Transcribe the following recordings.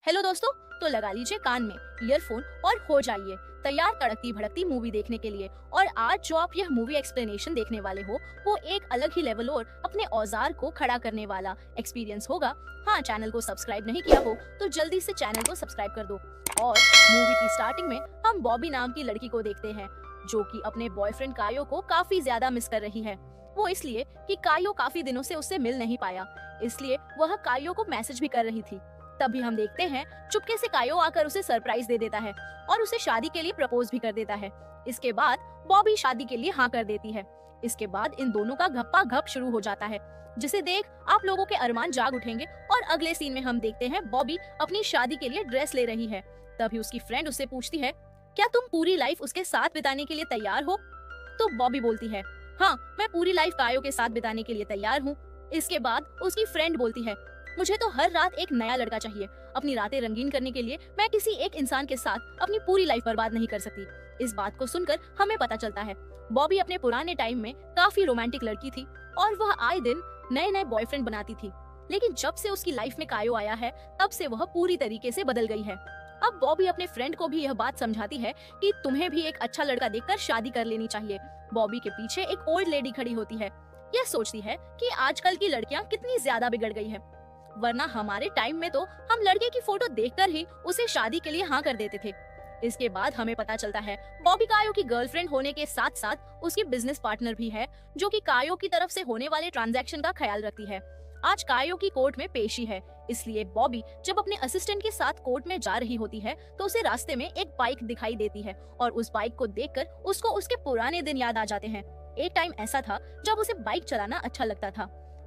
Hello दोस्तों, तो लगा लीजिए कान में ईयरफोन और हो जाइए तैयार तड़कती भड़कती मूवी देखने के लिए। और आज जो आप यह मूवी एक्सप्लेनेशन देखने वाले हो वो एक अलग ही लेवल और अपने औजार को खड़ा करने वाला एक्सपीरियंस होगा। हाँ, चैनल को सब्सक्राइब नहीं किया हो तो जल्दी से चैनल को सब्सक्राइब कर दो। और मूवी की स्टार्टिंग में हम बॉबी नाम की लड़की को देखते हैं जो कि अपने बॉयफ्रेंड कायो को काफी ज्यादा मिस कर रही है। वो इसलिए कि कायो काफी दिनों से उससे मिल नहीं पाया, इसलिए वह कायो को मैसेज भी कर रही थी। तभी हम देखते हैं चुपके से कायो आकर उसे सरप्राइज दे देता है और उसे शादी के लिए प्रपोज भी कर देता है। इसके बाद बॉबी शादी के लिए हाँ कर देती है। इसके बाद इन दोनों का गप्पा गप शुरू हो जाता है, जिसे देख आप लोगों के अरमान जाग उठेंगे। और अगले सीन में हम देखते हैं बॉबी अपनी शादी के लिए ड्रेस ले रही है। तभी उसकी फ्रेंड उससे पूछती है, क्या तुम पूरी लाइफ उसके साथ बिताने के लिए तैयार हो? तो बॉबी बोलती है, हाँ, मैं पूरी लाइफ कायो के साथ बिताने के लिए तैयार हूँ। इसके बाद उसकी फ्रेंड बोलती है, मुझे तो हर रात एक नया लड़का चाहिए। अपनी रातें रंगीन करने के लिए मैं किसी एक इंसान के साथ अपनी पूरी लाइफ बर्बाद नहीं कर सकती। इस बात को सुनकर हमें पता चलता है बॉबी अपने पुराने टाइम में काफी रोमांटिक लड़की थी और वह आए दिन नए नए बॉयफ्रेंड बनाती थी। लेकिन जब से उसकी लाइफ में कायो आया है तब से वह पूरी तरीके से बदल गई है। अब बॉबी अपने फ्रेंड को भी यह बात समझाती है कि तुम्हें भी एक अच्छा लड़का देखकर शादी कर लेनी चाहिए। बॉबी के पीछे एक ओल्ड लेडी खड़ी होती है। यह सोचती है कि आजकल की लड़कियां कितनी ज्यादा बिगड़ गई है, वरना हमारे टाइम में तो हम लड़के की फोटो देखकर ही उसे शादी के लिए हाँ कर देते थे। इसके बाद हमें पता चलता है बॉबी कायो की गर्लफ्रेंड होने के साथ साथ उसकी बिजनेस पार्टनर भी है, जो कि कायो की तरफ से होने वाले ट्रांजैक्शन का ख्याल रखती है। आज कायो की कोर्ट में पेशी है, इसलिए बॉबी जब अपने असिस्टेंट के साथ कोर्ट में जा रही होती है तो उसे रास्ते में एक बाइक दिखाई देती है और उस बाइक को देखकर उसको उसके पुराने दिन याद आ जाते हैं। एक टाइम ऐसा था जब उसे बाइक चलाना अच्छा लगता था।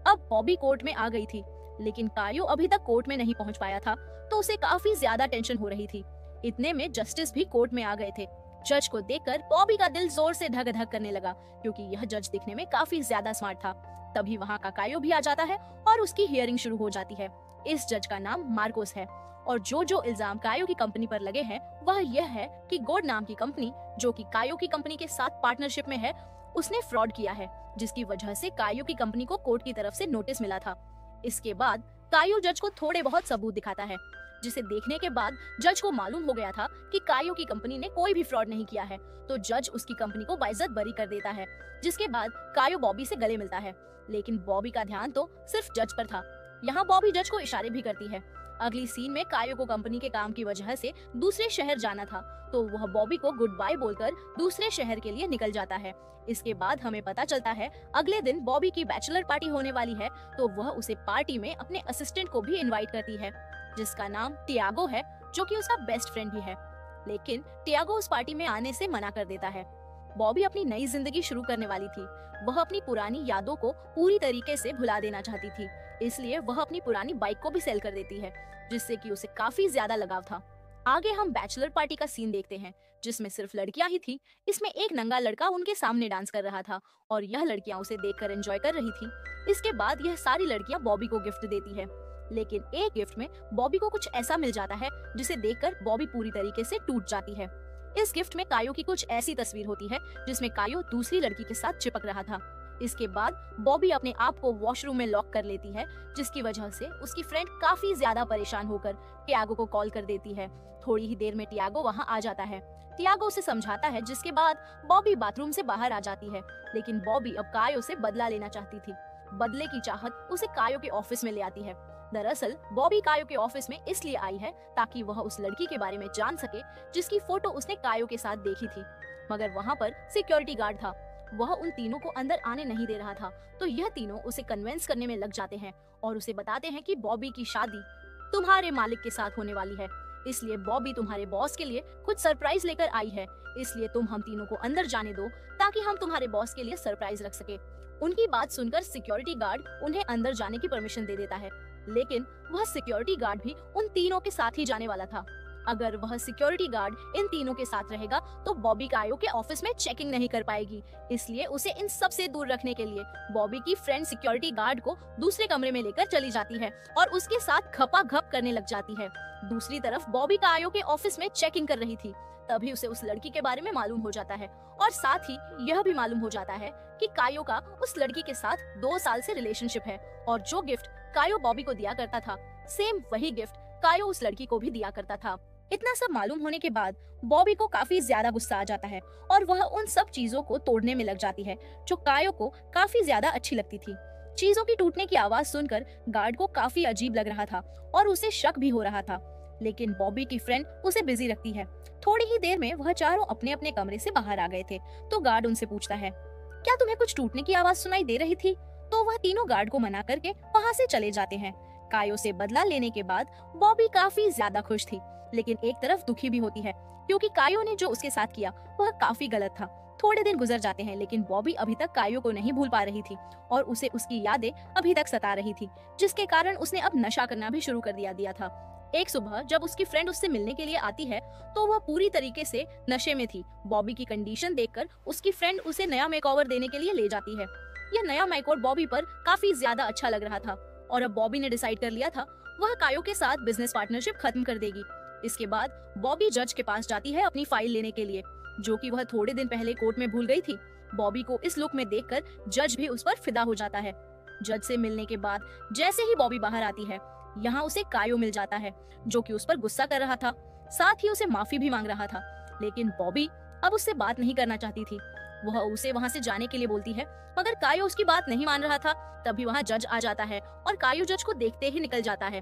अब बॉबी कोर्ट में आ गई थी, लेकिन कायो अभी तक कोर्ट में नहीं पहुंच पाया था, तो उसे काफी ज्यादा टेंशन हो रही थी। इतने में जस्टिस भी कोर्ट में आ गए थे। जज को देखकर बॉबी का दिल जोर से धक धक करने लगा, क्योंकि यह जज दिखने में काफी ज्यादा स्मार्ट था। तभी वहाँ का कायो भी आ जाता है और उसकी हियरिंग शुरू हो जाती है। इस जज का नाम मार्कोस है और जो इल्जाम कायो की कंपनी पर लगे हैं वह यह है कि गोड नाम की कंपनी, जो कि कायो की कंपनी के साथ पार्टनरशिप में है, उसने फ्रॉड किया है, जिसकी वजह से कायो की कंपनी को कोर्ट की तरफ से नोटिस मिला था। इसके बाद कायो जज को थोड़े बहुत सबूत दिखाता है, जिसे देखने के बाद जज को मालूम हो गया था कि कायो की कंपनी ने कोई भी फ्रॉड नहीं किया है, तो जज उसकी कंपनी को बाइज्जत बरी कर देता है। जिसके बाद कायो बॉबी से गले मिलता है, लेकिन बॉबी का ध्यान तो सिर्फ जज पर था। यहाँ बॉबी जज को इशारे भी करती है। अगली सीन में कायो को कंपनी के काम की वजह से दूसरे शहर जाना था, तो वह बॉबी को गुड बाय बोलकर दूसरे शहर के लिए निकल जाता है। इसके बाद हमें पता चलता है अगले दिन बॉबी की बैचलर पार्टी होने वाली है, तो वह उसे पार्टी में अपने असिस्टेंट को भी इनवाइट करती है, जिसका नाम टियागो है, जो कि उसका बेस्ट फ्रेंड भी है। लेकिन टियागो उस पार्टी में आने से मना कर देता है। बॉबी अपनी नई जिंदगी शुरू करने वाली थी। वह अपनी पुरानी यादों को पूरी तरीके से भुला देना चाहती थी, इसलिए वह अपनी पुरानी बाइक को भी सेल कर देती है, जिससे कि उसे काफी ज्यादा लगाव था। आगे हम बैचलर पार्टी का सीन देखते हैं, जिसमें सिर्फ लड़कियां ही थी। इसमें एक नंगा लड़का उनके सामने डांस कर रहा था और यह लड़कियां उसे देखकर एंजॉय कर रही थी। इसके बाद यह सारी लड़कियां बॉबी को गिफ्ट देती है, लेकिन एक गिफ्ट में बॉबी को कुछ ऐसा मिल जाता है जिसे देखकर बॉबी पूरी तरीके से टूट जाती है। इस गिफ्ट में कायो की कुछ ऐसी तस्वीर होती है जिसमें कायो दूसरी लड़की के साथ चिपक रहा था। इसके बाद बॉबी अपने आप को वॉशरूम में लॉक कर लेती है, जिसकी वजह से उसकी फ्रेंड काफी ज्यादा परेशान होकर टियागो को कॉल कर देती है। थोड़ी ही देर में टियागो वहां आ जाता है। टियागो उसे समझाता है, जिसके बाद बॉबी बाथरूम से बाहर आ जाती है। लेकिन बॉबी अब कायो से बदला लेना चाहती थी। बदले की चाहत उसे कायो के ऑफिस में ले आती है। दरअसल बॉबी कायो के ऑफिस में इसलिए आई है ताकि वह उस लड़की के बारे में जान सके जिसकी फोटो उसने कायो के साथ देखी थी, मगर वहाँ पर सिक्योरिटी गार्ड था। वह उन तीनों को अंदर आने नहीं दे रहा था, तो यह तीनों उसे कन्विंस करने में लग जाते हैं और उसे बताते हैं कि बॉबी की शादी तुम्हारे मालिक के साथ होने वाली है, इसलिए बॉबी तुम्हारे बॉस के लिए कुछ सरप्राइज लेकर आई है, इसलिए तुम हम तीनों को अंदर जाने दो ताकि हम तुम्हारे बॉस के लिए सरप्राइज रख सके। उनकी बात सुनकर सिक्योरिटी गार्ड उन्हें अंदर जाने की परमिशन दे देता है, लेकिन वह सिक्योरिटी गार्ड भी उन तीनों के साथ ही जाने वाला था। अगर वह सिक्योरिटी गार्ड इन तीनों के साथ रहेगा तो बॉबी कायो के ऑफिस में चेकिंग नहीं कर पाएगी, इसलिए उसे इन सब से दूर रखने के लिए बॉबी की फ्रेंड सिक्योरिटी गार्ड को दूसरे कमरे में लेकर चली जाती है और उसके साथ खपाखप करने लग जाती है। दूसरी तरफ बॉबी कायो के ऑफिस में चेकिंग कर रही थी, तभी उसे उस लड़की के बारे में मालूम हो जाता है और साथ ही यह भी मालूम हो जाता है कि कायो का उस लड़की के साथ 2 साल से रिलेशनशिप है और जो गिफ्ट कायो बॉबी को दिया करता था, सेम वही गिफ्ट कायो उस लड़की को भी दिया करता था। इतना सब मालूम होने के बाद बॉबी को काफी ज्यादा गुस्सा आ जाता है और वह उन सब चीजों को तोड़ने में लग जाती है जो कायो को काफी ज्यादा अच्छी लगती थी। चीजों की टूटने की आवाज सुनकर गार्ड को काफी अजीब लग रहा था और उसे शक भी हो रहा था, लेकिन बॉबी की फ्रेंड उसे बिजी रखती है। थोड़ी ही देर में वह चारों अपने अपने कमरे से बाहर आ गए थे तो गार्ड उनसे पूछता है, क्या तुम्हें कुछ टूटने की आवाज सुनाई दे रही थी? तो वह तीनों गार्ड को मना करके वहाँ से चले जाते हैं। कायो से बदला लेने के बाद बॉबी काफी ज्यादा खुश थी, लेकिन एक तरफ दुखी भी होती है क्योंकि कायो ने जो उसके साथ किया वह काफी गलत था। थोड़े दिन गुजर जाते हैं लेकिन बॉबी अभी तक कायो को नहीं भूल पा रही थी और उसे उसकी यादें अभी तक सता रही थी, जिसके कारण उसने अब नशा करना भी शुरू कर दिया था। एक सुबह जब उसकी फ्रेंड उससे मिलने के लिए आती है तो वह पूरी तरीके से नशे में थी। बॉबी की कंडीशन देखकर उसकी फ्रेंड उसे नया मेकओवर देने के लिए ले जाती है। यह नया मेकओवर बॉबी पर काफी ज्यादा अच्छा लग रहा था और अब बॉबी ने डिसाइड कर लिया था वह कायो के साथ बिजनेस पार्टनरशिप खत्म कर देगी। इसके बाद बॉबी जज के पास जाती है अपनी फाइल लेने के लिए, जो कि वह थोड़े दिन पहले कोर्ट में भूल गई थी। बॉबी को इस लुक में देखकर जज भी उस पर फिदा हो जाता है। जज से मिलने के बाद जैसे ही बॉबी बाहर आती है, यहाँ उसे कायो मिल जाता है जो कि उस पर गुस्सा कर रहा था, साथ ही उसे माफी भी मांग रहा था। लेकिन बॉबी अब उससे बात नहीं करना चाहती थी। वह उसे वहाँ से जाने के लिए बोलती है, मगर कायो उसकी बात नहीं मान रहा था। तभी वहाँ जज आ जाता है और कायो जज को देखते ही निकल जाता है।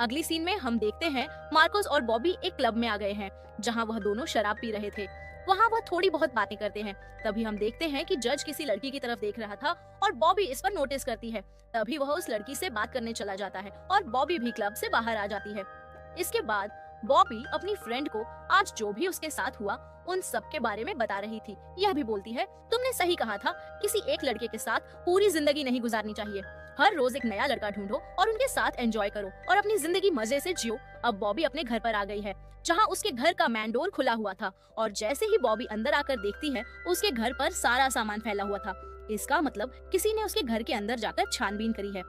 अगली सीन में हम देखते हैं मार्कोस और बॉबी एक क्लब में आ गए हैं जहाँ वह दोनों शराब पी रहे थे। वहाँ वह थोड़ी बहुत बातें करते हैं। तभी हम देखते हैं कि जज किसी लड़की की तरफ देख रहा था और बॉबी इस पर नोटिस करती है। तभी वह उस लड़की से बात करने चला जाता है और बॉबी भी क्लब से बाहर आ जाती है। इसके बाद बॉबी अपनी फ्रेंड को आज जो भी उसके साथ हुआ उन सब के बारे में बता रही थी। यह भी बोलती है, तुमने सही कहा था, किसी एक लड़के के साथ पूरी जिंदगी नहीं गुजारनी चाहिए। हर रोज एक नया लड़का ढूंढो और उनके साथ एंजॉय करो और अपनी जिंदगी मजे से जियो। अब बॉबी अपने घर पर आ गई है जहाँ उसके घर का मैन डोर खुला हुआ था और जैसे ही बॉबी अंदर आकर देखती है उसके घर पर सारा सामान फैला हुआ था। इसका मतलब किसी ने उसके घर के अंदर जाकर छानबीन करी है,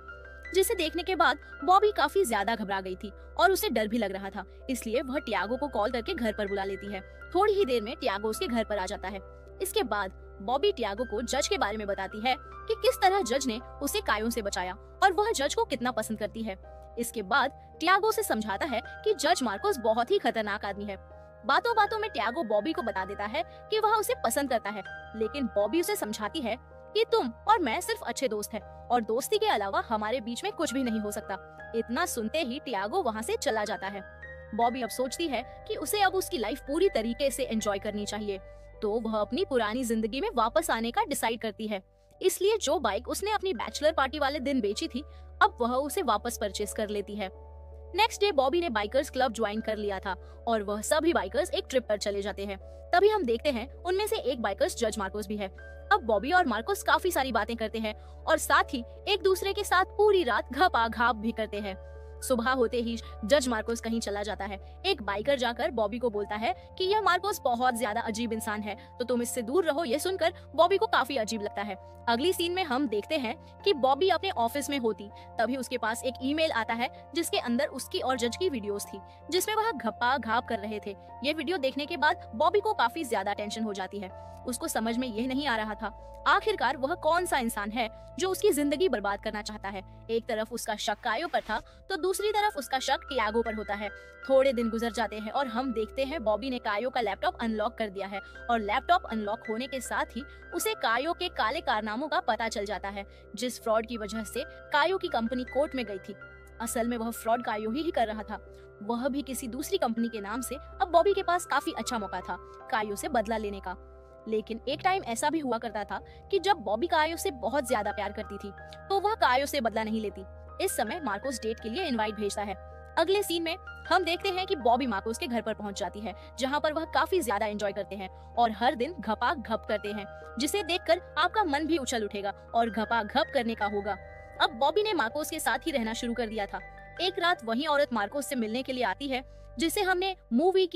जिसे देखने के बाद बॉबी काफी ज्यादा घबरा गई थी और उसे डर भी लग रहा था। इसलिए वह टियागो को कॉल करके घर पर बुला लेती है। थोड़ी ही देर में टियागो उसके घर पर आ जाता है। इसके बाद बॉबी टियागो को जज के बारे में बताती है कि किस तरह जज ने उसे कायो से बचाया और वह जज को कितना पसंद करती है। इसके बाद टियागो से समझाता है कि जज मार्कोस बहुत ही खतरनाक आदमी है। बातों बातों में टियागो बॉबी को बता देता है कि वह उसे पसंद करता है, लेकिन बॉबी उसे समझाती है कि तुम और मैं सिर्फ अच्छे दोस्त हैं और दोस्ती के अलावा हमारे बीच में कुछ भी नहीं हो सकता। इतना सुनते ही टियागो वहाँ से चला जाता है। बॉबी अब सोचती है कि उसे अब उसकी लाइफ पूरी तरीके से एंजॉय करनी चाहिए, तो वह अपनी पुरानी जिंदगी में वापस आने का डिसाइड करती है। इसलिए जो बाइक उसने अपनी बैचलर पार्टी वाले दिन बेची थी, अब वह उसे वापस परचेस कर लेती है। नेक्स्ट डे बॉबी ने बाइकर्स क्लब ज्वाइन कर लिया था और वह सभी बाइकर्स एक ट्रिप पर चले जाते हैं। तभी हम देखते हैं उनमें से एक बाइकर्स जज मार्कोस भी है। अब बॉबी और मार्कोस काफी सारी बातें करते हैं और साथ ही एक दूसरे के साथ पूरी रात घपाघाप भी करते हैं। सुबह होते ही जज मार्कोस कहीं चला जाता है। एक बाइकर जाकर बॉबी को बोलता है कि यह मार्कोस बहुत ज्यादा अजीब इंसान है, तो तुम इससे दूर रहो। ये सुनकर बॉबी को काफी अजीब लगता है। अगली सीन में हम देखते हैं कि बॉबी अपने ऑफिस में होती, तभी उसके पास एक ईमेल आता है जिसके अंदर उसकी और जज की वीडियोस थी, जिसमें वह घपा घाप कर रहे थे। ये वीडियो देखने के बाद बॉबी को काफी ज्यादा टेंशन हो जाती है। उसको समझ में यह नहीं आ रहा था आखिरकार वह कौन सा इंसान है जो उसकी जिंदगी बर्बाद करना चाहता है। एक तरफ उसका शक कायो पर था तो दूसरी तरफ उसका शक टियागो पर होता है। थोड़े दिन गुजर जाते हैं और हम देखते हैं बॉबी ने कायो का लैपटॉप अनलॉक कर दिया है और लैपटॉप अनलॉक होने के साथ ही उसे कायो के काले कारनामों का पता चल जाता है, जिस फ्रॉड की वजह से कायो की कंपनी कोर्ट में गई थी। असल में वह फ्रॉड कायो ही कर रहा था, वह भी किसी दूसरी कंपनी के नाम से। अब बॉबी के पास काफी अच्छा मौका था कायो से बदला लेने का। लेकिन एक टाइम ऐसा भी हुआ करता था कि जब बॉबी कायो से बहुत ज्यादा प्यार करती थी तो वह कायो से बदला नहीं लेती। इस समय मार्कोस डेट के लिए इनवाइट भेजता है। अगले सीन में हम देखते हैं कि बॉबी मार्कोस के घर पर पहुंच जाती है, जहां पर वह काफी ज्यादा एंजॉय करते हैं और हर दिन घपा घप करते हैं, जिसे देखकर आपका मन भी उछल उठेगा और घपा घप करने का होगा। अब बॉबी ने मार्कोस के साथ ही रहना शुरू कर दिया था। एक रात वही औरत मार्कोस से मिलने के लिए आती है जिसे हमने मूवी की